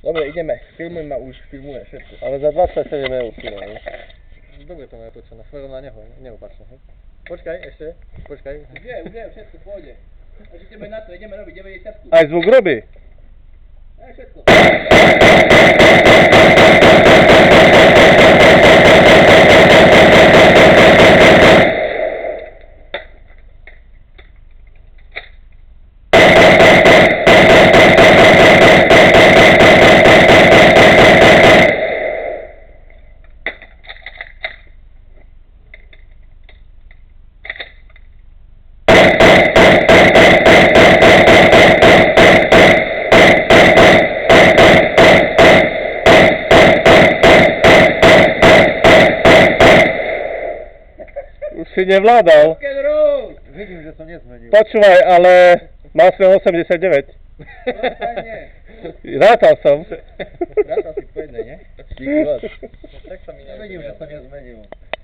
Dobra, idziemy. Filmuj ma už, filmuje, szybko. Ale za 20 sa ideme usínať. Dobre to majú točené, Ferona neopačne, hej? Počkaj, ešte, počkaj. Už je, všetko, pôjde. Až ideme na to, ideme robiť 90. Aj zvuk robí. Všetko. Už si nevládal. Vidím, že som nezmenil. Počúvaj, ale mal sme 89. Rátal som. Rátal si po jednej, nie? Tak sa mi nevidím, že som nezmenil.